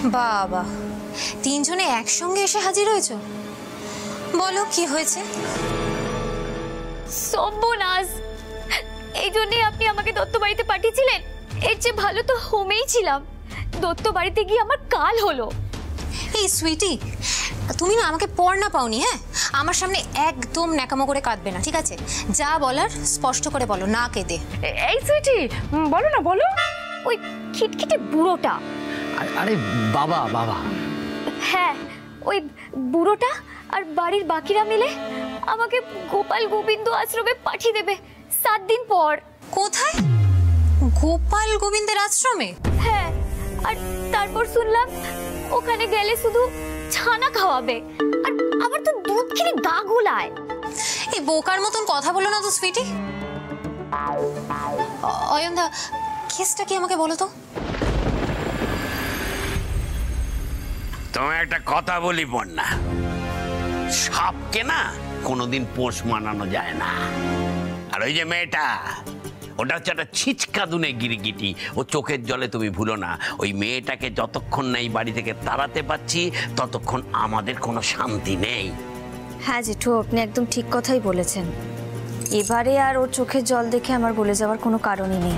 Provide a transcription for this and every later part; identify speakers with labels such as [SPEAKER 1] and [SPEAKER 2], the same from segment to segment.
[SPEAKER 1] বাবা, তিনজনে একসঙ্গে এসে হাজির হয়েছো? বলো কি হয়েছে?
[SPEAKER 2] সর্বনাশ! এই জন্যই আপনি আমাকে দত্ত বাড়িতে পাঠিয়েছিলেন? এর চেয়ে ভালো তো হোমেই ছিলাম। দত্ত বাড়িতে গিয়ে আমার কাল হলো।
[SPEAKER 1] এই সুইটি, তুমি না আমাকে পড়না পাওনি। হ্যাঁ, আমার সামনে একদম ন্যাকামো করে কাঁদবে না, ঠিক আছে? যা বলার স্পষ্ট করে বলো, না কেঁদে।
[SPEAKER 2] এই সুইটি, বলো না, বলো। ওই খিটখিটে বুড়োটা।
[SPEAKER 3] আরে বাবা বাবা।
[SPEAKER 2] হ্যাঁ, ওই বুড়োটা আর বাড়ির বাকিরা মিলে আমাকে গোপাল গোবিন্দ আশ্রমে পাঠিয়ে দেবে 7 দিন পর।
[SPEAKER 1] কোথায়? গোপাল গোবিন্দের আশ্রমে?
[SPEAKER 2] হ্যাঁ, আর তারপর শুনলাম ওখানে গেলে শুধু ছানা খাওয়াবে, আর আমার তো দুধ খেলে গা গুলায়।
[SPEAKER 1] এই বোকার মতন কথা বলো না তো সুইটি। অয়নদা, কেসটা কি আমাকে বলো তো।
[SPEAKER 4] তোমায় একটা কথা বলি বন্যা, সাপকে না কোনোদিন পোষ মানানো যায় না। আর ওই যে মেয়েটা, ওটা হচ্ছে একটা ছিচকা দুনে গিরগিটি। ও চোখের জলে তুমি ভুলো না, ওই মেয়েটাকে যতক্ষণ না এই বাড়ি থেকে তাড়াতে পারছি ততক্ষণ আমাদের কোনো শান্তি নেই।
[SPEAKER 5] হ্যাঁ জেঠু, আপনি একদম ঠিক কথাই বলেছেন। এবারে আর ওর চোখের জল দেখে আমার গলে যাওয়ার কোনো কারণই নেই।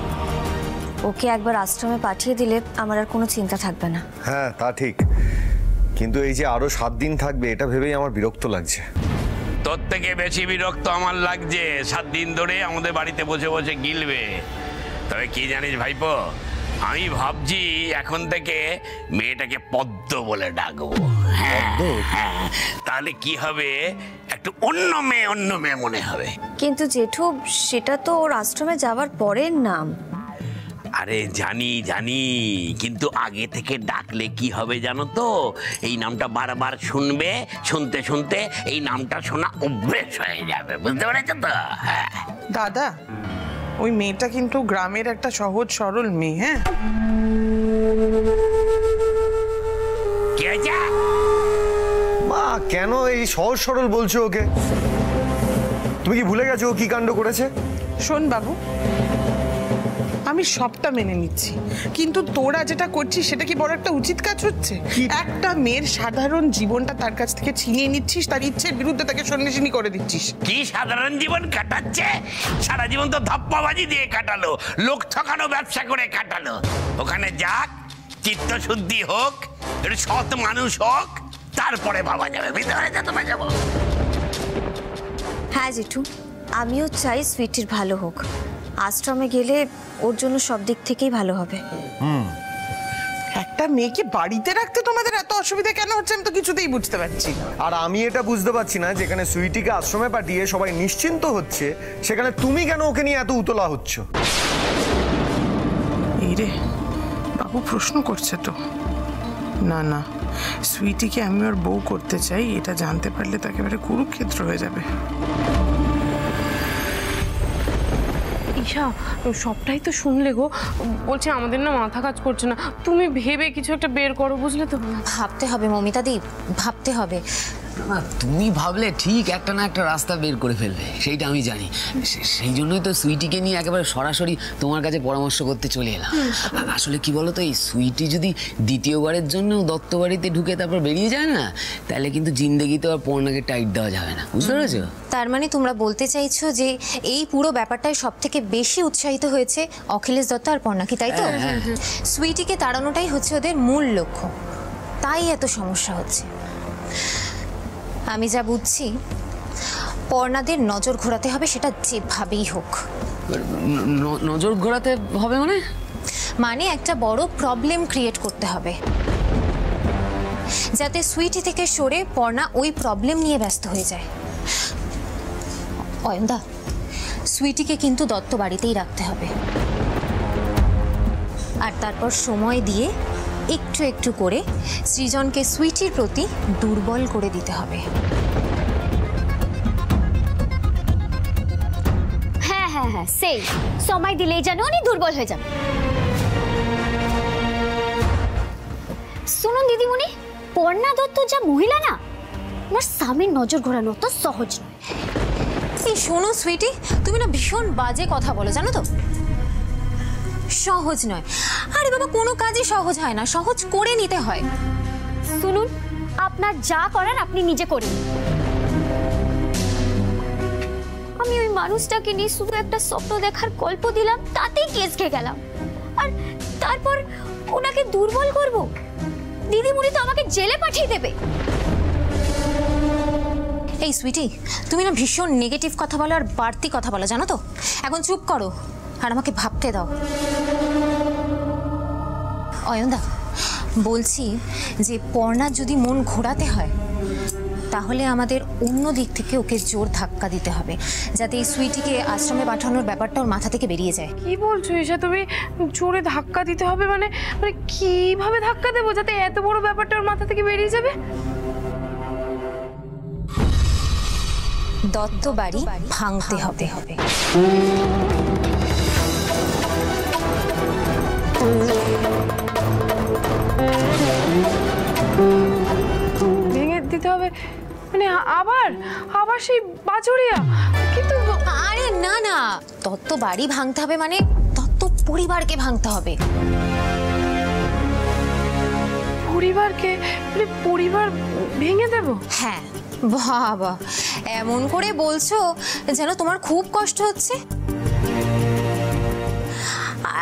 [SPEAKER 5] ওকে একবার আশ্রমে পাঠিয়ে দিলে আমার আর কোনো চিন্তা থাকবে না।
[SPEAKER 6] হ্যাঁ তা ঠিক, কিন্তু এই যে আরো 7 দিন থাকবে এটা ভেবেই আমার বিরক্ত লাগছে।
[SPEAKER 4] তোর থেকে বেশি বিরক্ত আমার লাগছে। 7 দিন ধরে আমাদের বাড়িতে বসে বসে গিলবে। তবে কি জানিস ভাইপো, আমি ভাবছি এখন থেকে মেয়েটাকে পদ্ম বলে ডাকবো। হ্যাঁ, তাহলে কি হবে, একটু অন্য মেয়ে মনে হবে।
[SPEAKER 5] কিন্তু জেঠু, সেটা তো ওর আশ্রমে যাওয়ার পরের নাম।
[SPEAKER 4] আরে জানি জানি, কিন্তু আগে থেকে ডাকলে কি হবে জানো তো? এই নামটা বারবার শুনবে, শুনতে শুনতে এই নামটা শোনা অভ্যেস হয়ে যাবে, বুঝতে পেরেছো তো? হ্যাঁ
[SPEAKER 7] দাদা, ওই মেয়েটা কিন্তু গ্রামের একটা সহজ সরল মেয়ে। হ্যাঁ,
[SPEAKER 4] কি হয়েছে?
[SPEAKER 6] মা কেন এই সহজ সরল বলছো ওকে? তুমি কি ভুলে গেছো ও কি কাণ্ড করেছে?
[SPEAKER 7] শোন বাবু, আমি সবটা মেনে নিচ্ছি, কিন্তু তোরা যেটা করছিস সেটা কি বড় একটা উচিত কাজ হচ্ছে? একটা মেয়ের সাধারণ জীবনটা তার কাছ থেকে ছিনিয়ে নিচ্ছিস, তার ইচ্ছের বিরুদ্ধে তাকে সন্ন্যাসিনী করে দিচ্ছিস।
[SPEAKER 4] কি সাধারণ জীবন কাটাচ্ছে? সারা জীবন তো ধাপ্পাবাজি দিয়ে কাটালো, লোক ঠকানো ব্যবসা করে কাটালো। ওখানে যাক, চিত্তশুদ্ধি হোক, একটু সৎ মানুষ হোক, তারপরে ভাবা যাবে। ভিতরে তোমায় যাবো।
[SPEAKER 5] হ্যাঁ জেঠু, আমিও চাই সুইটির ভালো হোক। আশ্রমে গেলে ওর জন্য সব দিক থেকেই ভালো হবে।
[SPEAKER 7] একটা মেয়েকে বাড়িতে রাখতে তোমাদের এত অসুবিধা কেন হচ্ছে আমি তো কিছুতেই বুঝতে পারছি না।
[SPEAKER 6] আর আমি এটা বুঝতে পারছি না, যেখানে সুইটিকে আশ্রমে পাঠিয়ে সবাই নিশ্চিন্ত হচ্ছে, সেখানে তুমি কেন ওকে নিয়ে এত উতলা হচ্ছ?
[SPEAKER 7] এই রে, বাবু প্রশ্ন করছে তো। না না, সুইটিকে আমি ওর বউ করতে চাই, এটা জানতে পারলে তো একেবারে কুরুক্ষেত্র হয়ে যাবে।
[SPEAKER 8] ঈশা, সবটাই তো শুনলে গো। বলছে আমাদের না মাথা কাজ করছে না, তুমি ভেবে কিছু একটা বের করো, বুঝলে তো?
[SPEAKER 1] ভাবতে হবে মমিতা দি, ভাবতে হবে।
[SPEAKER 3] তুমি ভাবলে ঠিক একটা না একটা রাস্তা বের করে ফেলবে, সেইটা আমি জানি। সেই জন্যই তো সুইটিকে নিয়ে একেবারে সরাসরি তোমার কাছে পরামর্শ করতে চলে এলাম। আসলে কি বলো তো, এই সুইটি যদি দ্বিতীয়বারের জন্য দত্ত বাড়িতে ঢুকে তারপর বেরিয়ে যায় না, তাহলে কিন্তু জিন্দেগিতে আর পর্ণাকে টাইট দেওয়া যাবে না, বুঝতে পেরেছো?
[SPEAKER 1] তার মানে তোমরা বলতে চাইছো যে এই পুরো ব্যাপারটায় সব থেকে বেশি উৎসাহিত হয়েছে অখিলেশ দত্ত আর পর্ণাকি, তাই তো? সুইটিকে তাড়ানোটাই হচ্ছে ওদের মূল লক্ষ্য, তাই এত সমস্যা হচ্ছে। আমি যা বুঝছি, পর্ণাদের নজর ঘোরাতে হবে, সেটা যেভাবেই হোক।
[SPEAKER 3] নজর ঘোরাতে হবে
[SPEAKER 1] মানে একটা বড় প্রবলেম ক্রিয়েট করতে হবে, যাতে সুইটি থেকে সরে পর্ণা ওই প্রবলেম নিয়ে ব্যস্ত হয়ে যায়। অয়নদা, সুইটিকে কিন্তু দত্ত বাড়িতেই রাখতে হবে, আর তারপর সময় দিয়ে একটু একটু করে সৃজনকে সুইটির প্রতি দুর্বল করে দিতে হবে।
[SPEAKER 2] হ্যাঁ হ্যাঁ হ্যাঁ, সেই সময় দিলেই যেন উনি দুর্বল হয়ে যান। শুনুন দিদিমণি, পর্ণা দত্ত যা মহিলা না, ওনার স্বামীর নজর ঘোরানো তো সহজ নয়।
[SPEAKER 1] এই শোনো সুইটি, তুমি না ভীষণ বাজে কথা বলো, জানো তো? সহজ নয়। আরে বাবা, কোনো কাজই সহজ হয় না, সহজ করে নিতে হয়।
[SPEAKER 2] শুনুন, আপনার যা করার আপনি নিজে করুন। আমি ওই মানুষটাকে নিয়ে শুধু একটা স্বপ্ন দেখার গল্প দিলাম, তাতেই কেস খেয়ে গেলাম। আর তারপর ওনাকে দুর্বল করব? দিদিমণি তো আমাকে জেলে পাঠিয়ে দেবে।
[SPEAKER 1] এই সুইটি, তুমি না ভীষণ নেগেটিভ কথা বলো আর বাড়তি কথা বলো, জানো তো? এখন চুপ করো আর আমাকে ভাবতে দাও। অয়নদা, বলছি যে পর্ণার যদি মন ঘোরাতে হয় তাহলে আমাদের অন্য দিক থেকে ওকে জোর ধাক্কা দিতে হবে, যাতে এই সুইটিকে আশ্রমে পাঠানোর ব্যাপারটা ওর মাথা থেকে বেরিয়ে যায়।
[SPEAKER 8] কি বলছো ঈশা তুমি? জোরে ধাক্কা দিতে হবে মানে মানে কিভাবে ধাক্কা দেবো যাতে এত বড় ব্যাপারটা ওর মাথা থেকে বেরিয়ে যাবে?
[SPEAKER 1] দত্ত বাড়ি ভাঙতে হবে।
[SPEAKER 8] ভেঙে দিতে হবে মানে আবার আবার সেই বাছুরিয়া? কিন্তু
[SPEAKER 1] আরে না না, দত্ত বাড়ি ভাঙতে হবে মানে দত্ত পরিবারকে ভাঙতে হবে।
[SPEAKER 8] পরিবারকে? মানে পরিবার ভেঙে দেব?
[SPEAKER 1] হ্যাঁ। বাবা, এমন করে বলছো যেন তোমার খুব কষ্ট হচ্ছে।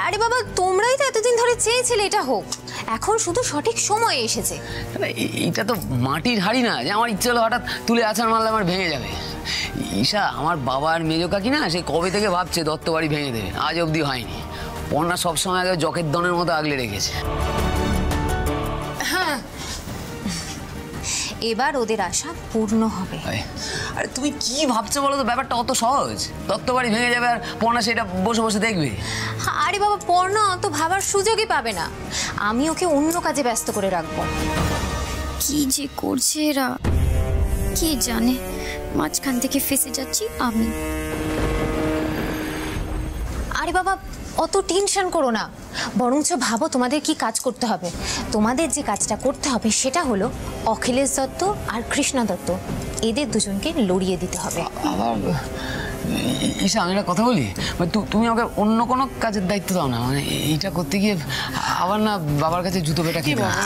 [SPEAKER 1] আরে বাবা, তোমরাই তো এতদিন ধরে চেয়েছিলে এটা হোক, এখন শুধু সঠিক সময় এসেছে।
[SPEAKER 3] এইটা তো মাটির হাড়ি না যে আমার ইচ্ছে হলো হঠাৎ তুলে আছাড় মারলে আমার ভেঙে যাবে। ঈশা, আমার বাবার মেজো কাকি না, সে কবে থেকে ভাবছে দত্ত বাড়ি ভেঙে দেবে, আজ অবধি হয়নি। পর্ণা সবসময় আগে জকের দনের মতো আগলে রেখেছে।
[SPEAKER 1] হ্যাঁ, এবার ওদের আশা পূর্ণ হবে।
[SPEAKER 3] আরে তুমি কি ভাবছো বলো তো? ব্যাপারটা অত সহজ? দত্ত বাড়ি ভেঙে যাবে আর পর্ণা সেটা বসে বসে দেখবে?
[SPEAKER 1] আরে বাবা, পর্ণা অত ভাবার সুযোগই পাবে না। আমি ওকে অন্য কাজে ব্যস্ত করে রাখবো।
[SPEAKER 2] কি যে করছে এরা, কে জানে। মাঝখান থেকে ফেসে যাচ্ছি আমি।
[SPEAKER 1] আরে বাবা, অত টেনশন করো না, বরঞ্চ ভাবো তোমাদের কি কাজ করতে হবে। তোমাদের যে কাজটা করতে হবে সেটা হলো অখিলেশ দত্ত আর কৃষ্ণা দত্ত, এদের দুজনকে লড়িয়ে দিতে হবে।
[SPEAKER 3] আবার ঈশা, আমি একটা কথা বলি, তুমি আমাকে অন্য কোনো কাজের দায়িত্ব দাও না। মানে এইটা করতে গিয়ে আবার না বাবার কাছে জুতো পেটা খেতে হবে।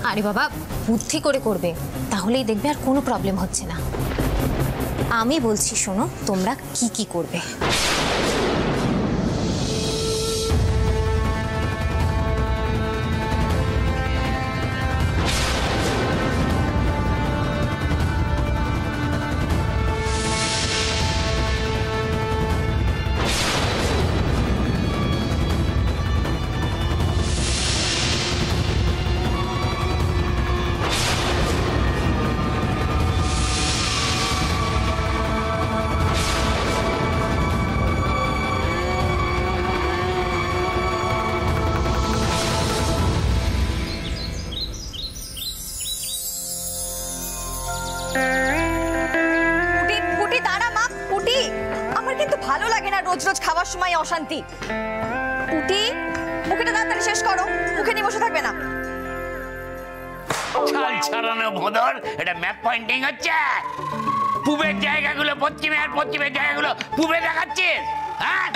[SPEAKER 1] আরে বাবা, বুদ্ধি করে করবে, তাহলেই দেখবে আর কোনো প্রবলেম হচ্ছে না। আমি বলছি শোনো, তোমরা কি কি করবে।
[SPEAKER 5] পুটি দাঁড়া মা, পুটি, আমার কিন্তু ভালো লাগে না রোজ রোজ খাওয়ার সময় অশান্তি। পুটি, মুখেটা তাড়াতাড়ি শেষ করো, মুখে নিয়ে বসে থাকবে না।
[SPEAKER 4] ছাল ছাড়ানো ভোদর, এটা ম্যাপ পয়েন্টিং হচ্ছে। পূবের জায়গাগুলো পশ্চিমে আর পশ্চিমের জায়গাগুলো পূবে দেখাচ্ছিস? হ্যাঁ,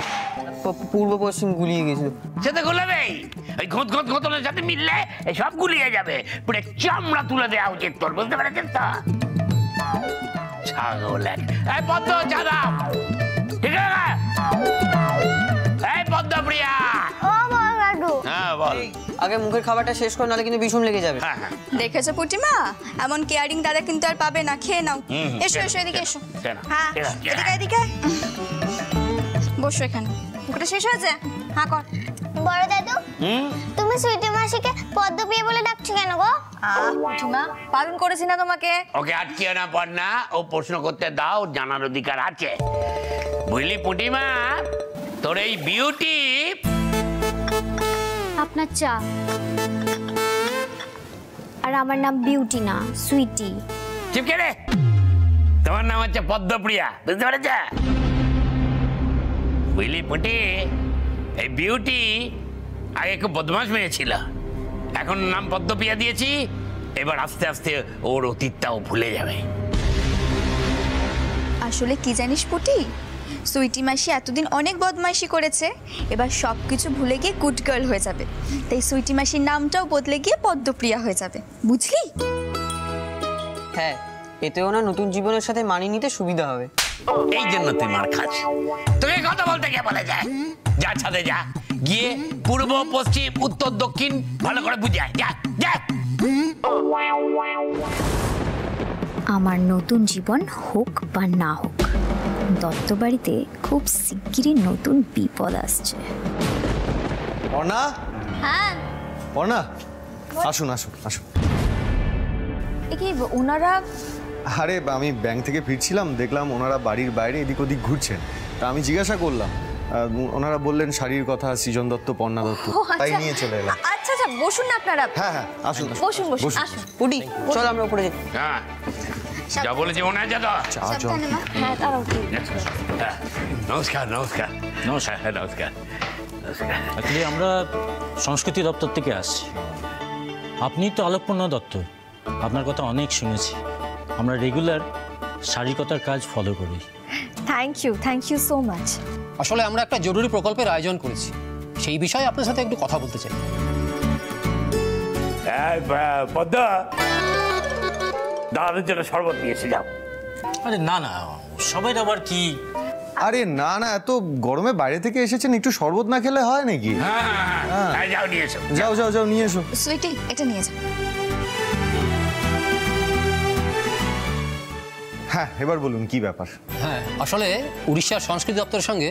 [SPEAKER 9] পূর্ব পশ্চিম গুলিয়ে গেছিল।
[SPEAKER 4] সে তো গুলাবেই, ওই ঘোঁত ঘোঁত ঘোঁতনের সাথে মিললে এই সব গুলিয়ে যাবে। পুরো চামড়া তুলে দেওয়া উচিত তোর, বুঝতে পেরেছিস তো? ছাগল এক। এই পদ্ম চা দাও, ঠিক আছে? এই পদ্মপ্রিয়া।
[SPEAKER 2] ও বল দাদু।
[SPEAKER 4] হ্যাঁ বল।
[SPEAKER 9] আগে মুখের খাবারটা শেষ কর, নাহলে কিন্তু বিষম লেগে যাবে।
[SPEAKER 4] হ্যাঁ হ্যাঁ,
[SPEAKER 5] দেখেছো পুটিমা, এমন কেয়ারিং দাদা কিন্তু আর পাবে না। খেয়ে নাও। এসো এসো, এদিকে এসো। হ্যাঁ, এদিকে এদিকে বসো এখানে। মুখটা শেষ হয়েছে? হ্যাঁ কর।
[SPEAKER 10] বড় দাদু, তুমি সুইটি মাসিকে পদ্মপ্রিয়া বলে ডাকছো কেন গো?
[SPEAKER 5] পুটিমা, পালন করেছি না তোমাকে।
[SPEAKER 4] ওকে আটকিও না পড়না, ও প্রশ্ন করতে দাও, জানার অধিকার আছে। বুঝলি পুটিমা, তোর এই বিউটি।
[SPEAKER 2] আপনার চা। আর আমার নাম বিউটি না, সুইটি।
[SPEAKER 4] চিপকে রে, তোমার নাম হচ্ছে পদ্মপ্রিয়া, বুঝতে পেরেছ? বুঝলি পুটি, এই বিউটি আগে খুব বদমাশ মেয়ে ছিল, এখন নাম পদ্মপ্রিয়া দিয়েছি। এবার আস্তে আস্তে ওর অতীতটাও ভুলে যাবে।
[SPEAKER 5] আসলে কি জানিস পুটি,
[SPEAKER 11] সুইটি মাসি এতদিন অনেক বদমাইশি করেছে, এবার সব কিছু ভুলে গিয়ে গুড গার্ল হয়ে যাবে। তাই সুইটি মাসির নামটাও বদলে গিয়ে পদ্মপ্রিয়া হয়ে যাবে, বুঝলি?
[SPEAKER 9] হ্যাঁ, এতেও না নতুন জীবনের সাথে মানিয়ে নিতে সুবিধা হবে।
[SPEAKER 4] এই জন্য তুই মার খাস। তুমি কথা বলতে কে বলে যায়? যা ছাদে যা, গিয়ে পূর্ব পশ্চিম উত্তর দক্ষিণ ভালো করে বুঝে আয়। যা যা।
[SPEAKER 2] আমার নতুন জীবন হোক বা না হোক, দত্ত বাড়িতে খুব শিগগিরই নতুন বিপদ আসছে।
[SPEAKER 6] পর্ণা,
[SPEAKER 5] হ্যাঁ
[SPEAKER 6] পর্ণা, আসুন আসুন আসুন।
[SPEAKER 5] এ কি ওনারা?
[SPEAKER 6] আরে আমি ব্যাংক থেকে ফিরছিলাম, দেখলাম ওনারা বাড়ির বাইরে এদিক ওদিক ঘুরছেন। তা আমি জিজ্ঞাসা করলাম, ওনারা বললেন শাড়ির কথা, সৃজন দত্ত, পর্ণা দত্ত, তাই নিয়ে চলে এলাম।
[SPEAKER 5] আচ্ছা আচ্ছা, বসুন না আপনারা।
[SPEAKER 6] হ্যাঁ হ্যাঁ, আসুন
[SPEAKER 5] বসুন বসুন, আসুন।
[SPEAKER 9] পুটি, চল আমরা উপরে যাই।
[SPEAKER 4] হ্যাঁ, যা বলেছি মনে আছে তো?
[SPEAKER 5] হ্যাঁ, তারাও ঠিক।
[SPEAKER 4] হ্যাঁ, নমস্কার নমস্কার নমস্কার নমস্কার নমস্কার।
[SPEAKER 12] অ্যাকচুয়ালি আমরা সংস্কৃতি দপ্তর থেকে আসছি। আপনি তো আলোকপূর্ণ দত্ত, আপনার কথা অনেক শুনেছি। আমরা রেগুলার শারীরিকতার কাজ ফলো করি।
[SPEAKER 5] Thank you so much.
[SPEAKER 13] আসলে আমরা একটা জরুরি প্রকল্পের আয়োজন করেছি, সেই বিষয়ে আপনার সাথে একটু কথা বলতে চাই।
[SPEAKER 4] পদ্ম, দাদাদের জন্য শরবত নিয়েছে, যাও।
[SPEAKER 12] আরে না না, সবাই আবার কি?
[SPEAKER 6] আরে না না, এত গরমে বাইরে থেকে এসেছেন, একটু শরবত না খেলে হয় নাকি?
[SPEAKER 4] হ্যাঁ, যাও নিয়ে এসো।
[SPEAKER 6] যাও যাও যাও, নিয়ে এসো।
[SPEAKER 1] সুইটি, এটা নিয়ে যাও।
[SPEAKER 6] হ্যাঁ, এবার বলুন কি ব্যাপার?
[SPEAKER 13] হ্যাঁ, আসলে উড়িষ্যার সংস্কৃতি দপ্তরের সঙ্গে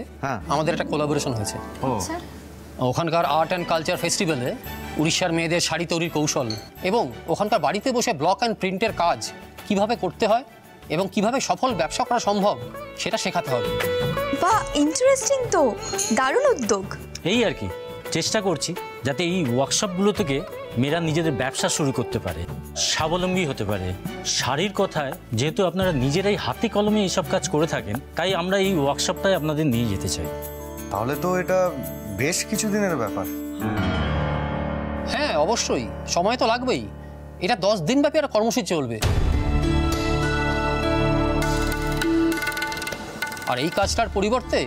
[SPEAKER 13] আমাদের একটা কোলাবোরেশন হয়েছে। ওখানকার আর্ট অ্যান্ড কালচার ফেস্টিভ্যালে উড়িষ্যার মেয়েদের শাড়ি তৈরির কৌশল এবং ওখানকার বাড়িতে বসে ব্লক অ্যান্ড প্রিন্টের কাজ কিভাবে করতে হয় এবং কিভাবে সফল ব্যবসা করা সম্ভব সেটা শেখাতে হবে।
[SPEAKER 11] বাহ, ইন্টারেস্টিং তো, দারুণ উদ্যোগ।
[SPEAKER 12] এই আর কি, চেষ্টা করছি যাতে এই ওয়ার্কশপগুলো থেকে মেয়েরা নিজেদের ব্যবসা শুরু করতে পারে, স্বাবলম্বী হতে পারে। শাড়ির কথায় যেহেতু আপনারা নিজেরাই হাতে কলমে এইসব কাজ করে থাকেন, তাই আমরা এই ওয়ার্কশপটায় আপনাদের নিয়ে যেতে চাই।
[SPEAKER 6] তাহলে তো এটা বেশ কিছুদিনের ব্যাপার।
[SPEAKER 13] হ্যাঁ অবশ্যই, সময় তো লাগবেই। এটা 10 দিন ব্যাপী একটা কর্মসূচি চলবে। আর এই কাজটার পরিবর্তে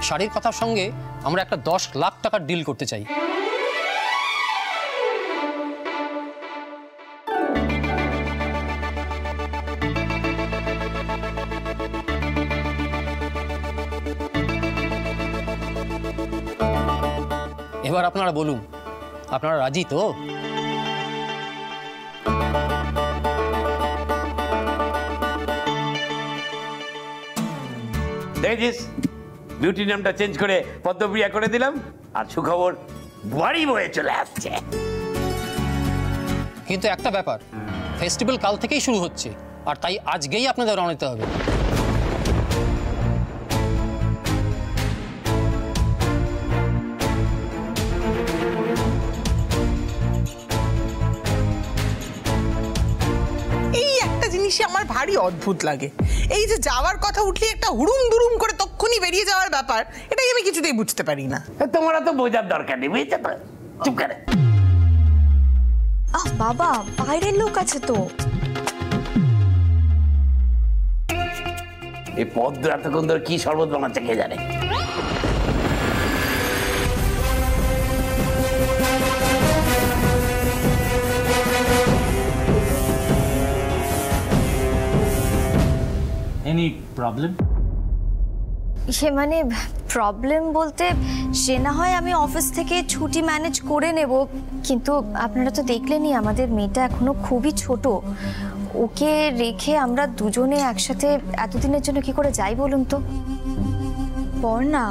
[SPEAKER 13] শাড়ির কথার সঙ্গে আমরা একটা 10 লাখ টাকার ডিল করতে চাই। এবার আপনারা বলুন, আপনারা রাজি তো?
[SPEAKER 4] দেখেছিস, বিউটি নামটা চেঞ্জ করে পদ্মপ্রিয়া করে দিলাম, আর সুখবর বাড়ি বয়ে চলে আসছে।
[SPEAKER 13] কিন্তু একটা ব্যাপার, ফেস্টিভ্যাল কাল থেকেই শুরু হচ্ছে, আর তাই আজকেই আপনাদের রওনা দিতে হবে।
[SPEAKER 7] এই একটা জিনিসই আমার ভারী অদ্ভুত লাগে, এই যে যাওয়ার কথা উঠলে একটা হুড়ুম দুরুম করে তক্ষুনি বেরিয়ে যাওয়ার ব্যাপার, এটাই আমি কিছুতেই বুঝতে পারি না।
[SPEAKER 4] তোমার তো বোঝার দরকার নেই, বুঝছো তো? চুপ করে।
[SPEAKER 11] বাবা, বাইরের লোক আছে তো।
[SPEAKER 4] এই পদ্ম এতক্ষণ ধরে কি শরবত বানাচ্ছে কে জানে।
[SPEAKER 12] Any problem?
[SPEAKER 5] সে মানে প্রবলেম বলতে, সে না হয় আমি অফিস থেকে ছুটি ম্যানেজ করে নেব, কিন্তু আপনারা তো দেখলেনই আমাদের মেয়েটা এখনো খুবই ছোট। ওকে রেখে আমরা দুজনে একসাথে এতদিনের জন্য কি করে যাই বলুন তো?
[SPEAKER 11] পর্ণা,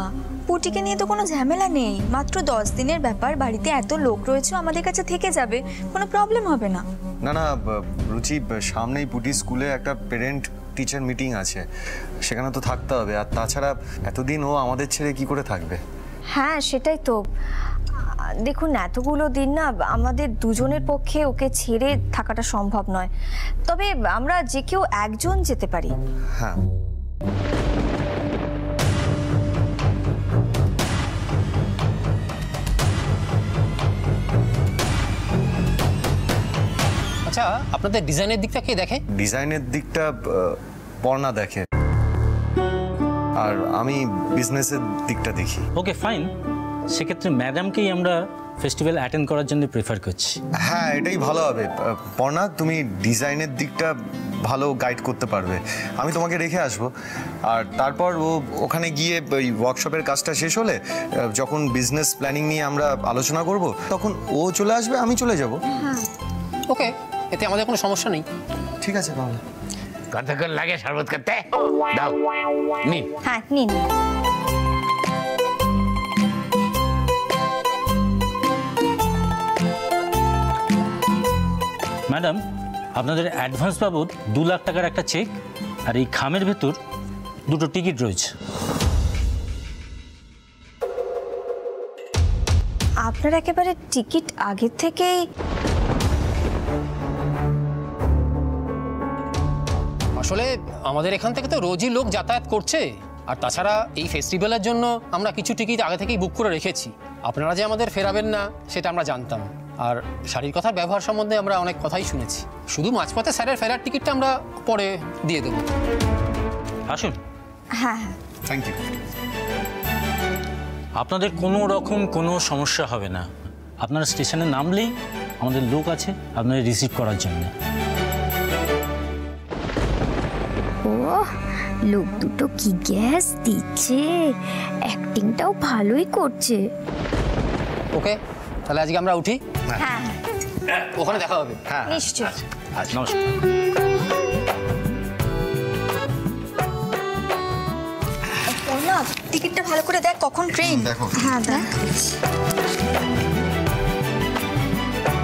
[SPEAKER 11] পুটিকে নিয়ে তো কোনো ঝামেলা নেই, মাত্র 10 দিনের ব্যাপার, বাড়িতে এত লোক রয়েছে, আমাদের কাছে থেকে যাবে, কোনো প্রবলেম হবে না।
[SPEAKER 6] না না রুচি, সামনেই পুটি স্কুলে একটা পেরেন্ট টিচার মিটিং আছে, সেখানে তো থাকতে হবে। আর তাছাড়া এতদিন ও আমাদের ছেড়ে কি করে থাকবে?
[SPEAKER 5] হ্যাঁ সেটাই তো, দেখুন এতগুলো দিন না আমাদের দুজনের পক্ষে ওকে ছেড়ে থাকাটা সম্ভব নয়, তবে আমরা যে কেউ একজন যেতে পারি।
[SPEAKER 6] হ্যাঁ,
[SPEAKER 13] আচ্ছা, আপনাদের ডিজাইনের দিকটা কে দেখে?
[SPEAKER 6] ডিজাইনের দিকটা পর্ণা দেখে। আর আমি বিজনেসের দিকটা দেখি।
[SPEAKER 12] ওকে ফাইন, সেক্ষেত্রে ম্যাডামকেই আমরা ফেস্টিভ্যাল অ্যাটেন্ড করার জন্য প্রেফার করছি।
[SPEAKER 6] হ্যাঁ, এটাই ভালো হবে। পর্ণা, তুমি ডিজাইনের দিকটা ভালো গাইড করতে পারবে, আমি তোমাকে রেখে আসবো। আর তারপর ওখানে গিয়ে ওই ওয়ার্কশপের কাজটা শেষ হলে যখন বিজনেস প্ল্যানিং নিয়ে আমরা আলোচনা করব, তখন ও চলে আসবে, আমি চলে যাব।
[SPEAKER 13] ওকে, এতে আমাদের কোনো সমস্যা নেই।
[SPEAKER 6] ঠিক আছে তাহলে।
[SPEAKER 4] কতক্ষণ লাগে শরবত করতে? দাও, নিন।
[SPEAKER 5] হ্যাঁ, নিন।
[SPEAKER 12] ম্যাডাম, আপনাদের অ্যাডভান্স বাবদ 2 লাখ টাকার একটা চেক আর এই খামের ভেতর 2টো টিকিট রয়েছে।
[SPEAKER 5] আপনার একেবারে টিকিট আগে থেকেই?
[SPEAKER 13] আসলে আমাদের এখান থেকে তো রোজই লোক যাতায়াত করছে, আর তাছাড়া এই ফেস্টিভ্যালের জন্য আমরা কিছু টিকিট আগে থেকেই বুক করে রেখেছি। আপনারা যে আমাদের ফেরাবেন না সেটা আমরা জানতাম, আর শাড়ির কথার ব্যবহার সম্বন্ধে আমরা অনেক কথাই শুনেছি। শুধু মাঝপথে স্যারের ফেরার টিকিটটা আমরা পরে দিয়ে দেবো।
[SPEAKER 12] আসুন।
[SPEAKER 5] হ্যাঁ,
[SPEAKER 6] থ্যাংক ইউ।
[SPEAKER 12] আপনাদের কোনো রকম কোনো সমস্যা হবে না, আপনারা স্টেশনে নামলেই আমাদের লোক আছে আপনাদের রিসিভ করার জন্য।
[SPEAKER 2] ও, লোক দুটো কি গ্যাস দিচ্ছে, অ্যাক্টিংটাও ভালোই করছে।
[SPEAKER 13] ওকে, তাহলে আজকে আমরা উঠি।
[SPEAKER 5] হ্যাঁ,
[SPEAKER 13] ওখানে দেখা হবে।
[SPEAKER 6] হ্যাঁ,
[SPEAKER 5] নিশ্চয়।
[SPEAKER 12] নমস্কার।
[SPEAKER 11] পর্ণা, টিকিটটা ভালো করে দেখ, কখন ট্রেন।
[SPEAKER 6] দেখো।
[SPEAKER 5] হ্যাঁ, দেখ।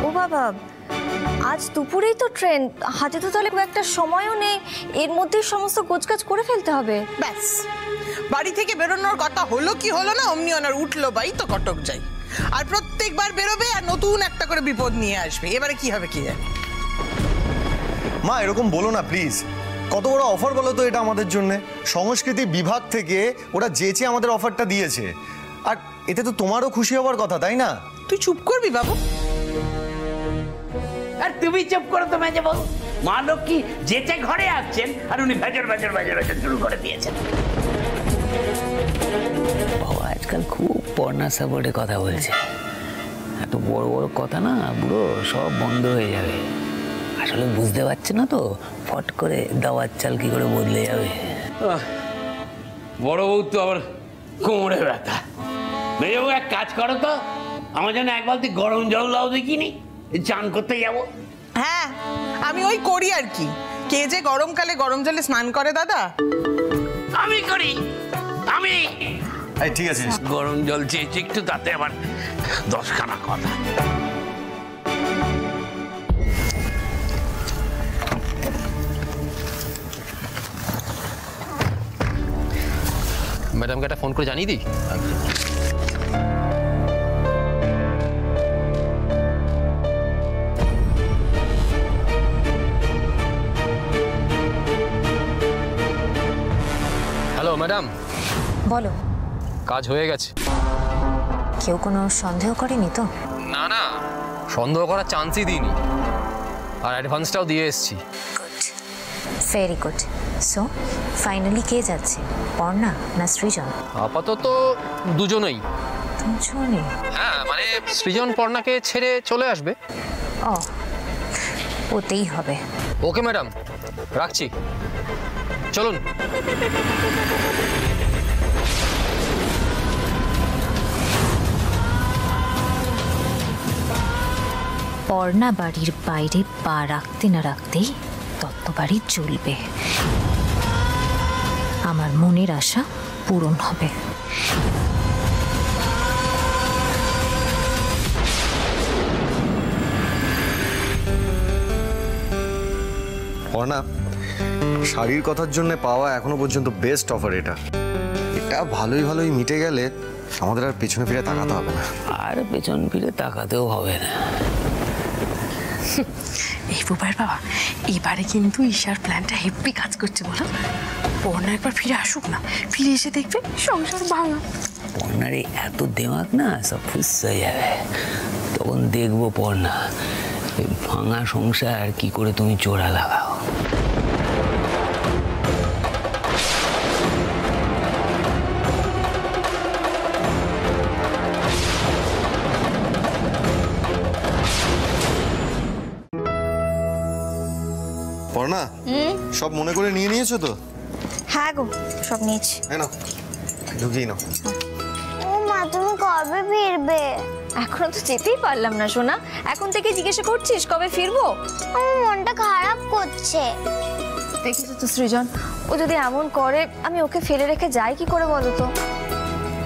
[SPEAKER 5] ও বাবা, আজ দুপুরেই তো ট্রেন, হাতে তো তাহলে খুব একটা সময়ও নেই, এর মধ্যেই সমস্ত গোছগাছ করে ফেলতে হবে।
[SPEAKER 7] ব্যাস, বাড়ি থেকে বেরোনোর কথা হলো কি হলো না, অমনি ওনার উঠলো বাই তো কটক যাই, আর প্রত্যেকবার বেরোবে আর নতুন একটা করে বিপদ নিয়ে আসবে। এবারে কি হবে কি জানে।
[SPEAKER 6] মা, এরকম বলো না প্লিজ। কত বড় অফার বলো তো এটা আমাদের জন্য। সংস্কৃতি বিভাগ থেকে ওরা যেচে আমাদের অফারটা দিয়েছে, আর এতে তো তোমারও খুশি হওয়ার কথা, তাই না?
[SPEAKER 7] তুই চুপ করবি বাবু।
[SPEAKER 4] আর তুমি চুপ করো তো মেজে বউ। মা লক্ষ্মী যেতে ঘরে আসছেন আর উনি ভেজর ভেজর ভেজর ভেজর শুরু করে দিয়েছেন।
[SPEAKER 3] বাবা আজকাল খুব পর্ণা সাপোর্টে কথা বলছে। এত বড় বড় কথা না পুরো সব বন্ধ হয়ে যাবে। আসলে বুঝতে পারছে না তো, ফট করে দাওয়ার চাল কি করে বদলে যাবে।
[SPEAKER 4] বড় বউ তো আবার কোমরে ব্যথা। মেয়ে বউ এক কাজ করো তো, আমার জন্য এক বালতি গরম জল দাও দেখিনি, চান করতে যাবো।
[SPEAKER 7] হ্যাঁ, আমি ওই করি আর কি। কে যে গরমকালে গরম জলে স্নান করে দাদা?
[SPEAKER 4] আমি করি, আমি।
[SPEAKER 6] ঠিক আছে,
[SPEAKER 4] গরম জল চেয়েছি একটু, তাতে আবার 10খানা কথা।
[SPEAKER 13] ম্যাডামকে একটা ফোন করে জানিয়ে দিই। Hello madam.
[SPEAKER 1] বলো।
[SPEAKER 13] কাজ হয়ে গেছে।
[SPEAKER 1] কেউ কোনো সন্দেহ করেনি তো?
[SPEAKER 13] না না, সন্দেহ করার চান্সই দিইনি, আর অ্যাডভান্সটাও দিয়ে এসেছি।
[SPEAKER 1] Very good. সো ফাইনালি কে যাচ্ছে, পর্ণা না সৃজন?
[SPEAKER 13] আপাতত দুজনেই।
[SPEAKER 1] দুজনে?
[SPEAKER 13] হ্যাঁ, মানে সৃজন পর্ণাকে ছেড়ে চলে আসবে।
[SPEAKER 1] ও, ওতেই হবে।
[SPEAKER 13] ওকে ম্যাডাম, রাখছি, চলুন।
[SPEAKER 1] পর্ণা বাড়ির বাইরে পা রাখতে না রাখতেই তত্ত্ব বাড়ি জ্বলবে। আমার মনের আশা পূরণ হবে।
[SPEAKER 6] পর্ণা, শাড়ির কথার জন্য পাওয়া এখনো পর্যন্ত বেস্ট অফার এটা। এটা ভালোই ভালোই মিটে গেলে আমাদের আর পেছনে ফিরে তাকাতে হবে না।
[SPEAKER 3] আর পেছন ফিরে তাকাতেও হবে না।
[SPEAKER 8] এই বুবাইয়ের বাবা, এবারে কিন্তু ঈশার প্ল্যানটা হেভি কাজ করছে বলো। পর্ণা একবার ফিরে আসুক না, ফিরে এসে দেখবে সংসার ভাঙা।
[SPEAKER 3] পর্ণার এত দেমাগ না, সব ফুস হয়ে যাবে। তখন দেখবো পর্ণা ভাঙা সংসার কি করে তুমি চোরা লাগাও।
[SPEAKER 6] পর্ণা সব মনে করে নিয়ে নিয়েছো তো?
[SPEAKER 5] হ্যাঁ গো, সব নিয়েছি।
[SPEAKER 6] নাও ঢুকিয়ে নাও।
[SPEAKER 10] ও মা, তুমি কবে ফিরবে?
[SPEAKER 5] এখনো তো যেতেই পারলাম না সোনা, এখন থেকে জিজ্ঞাসা করছিস কবে ফিরবো?
[SPEAKER 10] আমার মনটা খারাপ করছে।
[SPEAKER 5] দেখেছো তো সৃজন, ও যদি এমন করে আমি ওকে ফেলে রেখে যাই কি করে বলো তো?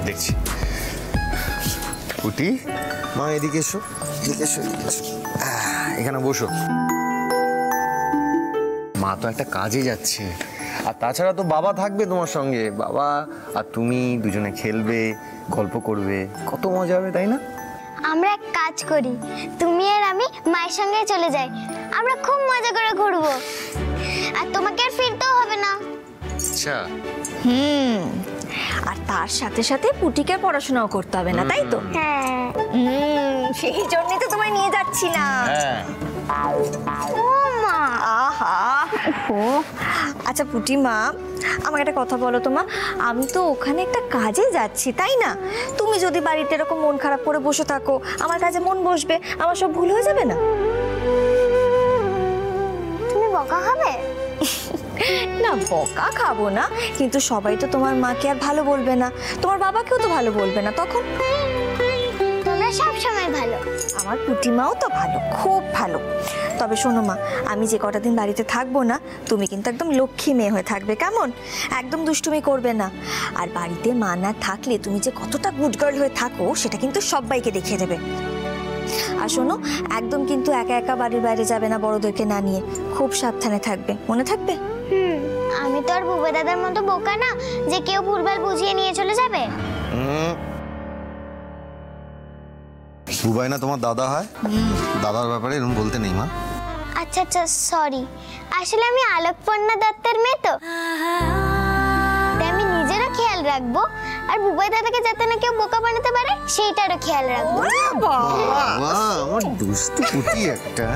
[SPEAKER 6] দেখছি। পুটি, মা এদিকে এসো, এদিকে এসো, এদিকে এসো। এখানে বসো। মা তো একটা কাজে যাচ্ছে, আর তাছাড়া তো বাবা থাকবে তোমার সঙ্গে। বাবা আর তুমি দুজনে খেলবে, গল্প করবে, কত মজা হবে, তাই না?
[SPEAKER 10] আমরা এক কাজ করি, তুমি আর আমি মায়ের সঙ্গে চলে যাই, আমরা খুব মজা করে ঘুরবো, আর তোমাকে আর ফিরতেও হবে না।
[SPEAKER 6] আচ্ছা।
[SPEAKER 5] আর তার সাথে সাথে পুটিকে পড়াশোনাও করতে হবে না, তাই তো?
[SPEAKER 10] হ্যাঁ।
[SPEAKER 5] সেই জন্যই তো তোমায় নিয়ে যাচ্ছি না।
[SPEAKER 10] ও মা,
[SPEAKER 5] আহা, ও আচ্ছা পুটি মা, আমাকে একটা কথা বলো তো মা, আমি তো ওখানে একটা কাজে যাচ্ছি, তাই না? তুমি যদি বাড়িতে এরকম মন খারাপ করে বসে থাকো, আমার কাজে মন বসবে, আমার সব ভুল হয়ে যাবে না?
[SPEAKER 10] তুমি বকা খাবে?
[SPEAKER 5] না, বকা খাবো না, কিন্তু সবাই তো তোমার মাকে আর ভালো বলবে না, তোমার বাবাকেও তো ভালো বলবে না, তখন?
[SPEAKER 10] তোমরা সব সময় ভালো।
[SPEAKER 5] আমার পুটিমাও তো ভালো, খুব ভালো। তবে শোনো মা, আমি যে কটা দিন বাড়িতে থাকবো না, তুমি কিন্তু একদম লক্ষ্মী মেয়ে হয়ে থাকবে, কেমন? একদম দুষ্টুমি করবে না। আর বাড়িতে মা না থাকলে তুমি যে কতটা গুড গার্ল হয়ে থাকো সেটা কিন্তু সবাইকে দেখিয়ে দেবে। আর শোনো, একদম কিন্তু একা একা বাড়ির বাইরে যাবে না বড়দেরকে না নিয়ে, খুব সাবধানে থাকবে, মনে থাকবে?
[SPEAKER 10] আমি তো আর বুবা দাদার মতো বোকা না যে কেউ ভুলভাল বুঝিয়ে নিয়ে চলে যাবে।
[SPEAKER 6] বুবাই না তোমার দাদা হয়, দাদার ব্যাপারে এরকম বলতে নেই মা।
[SPEAKER 10] আচ্ছা আচ্ছা, সরি, আসলে আমি আলোকপর্ণা দত্তের মেয়ে তো, তাই আমি নিজেরও খেয়াল রাখবো, আর বুবাই দাদাকে যাতে না কেউ বোকা বানাতে পারে সেইটারও খেয়াল রাখবো।
[SPEAKER 6] বাবা, আমার দুষ্টু পুটি একটা।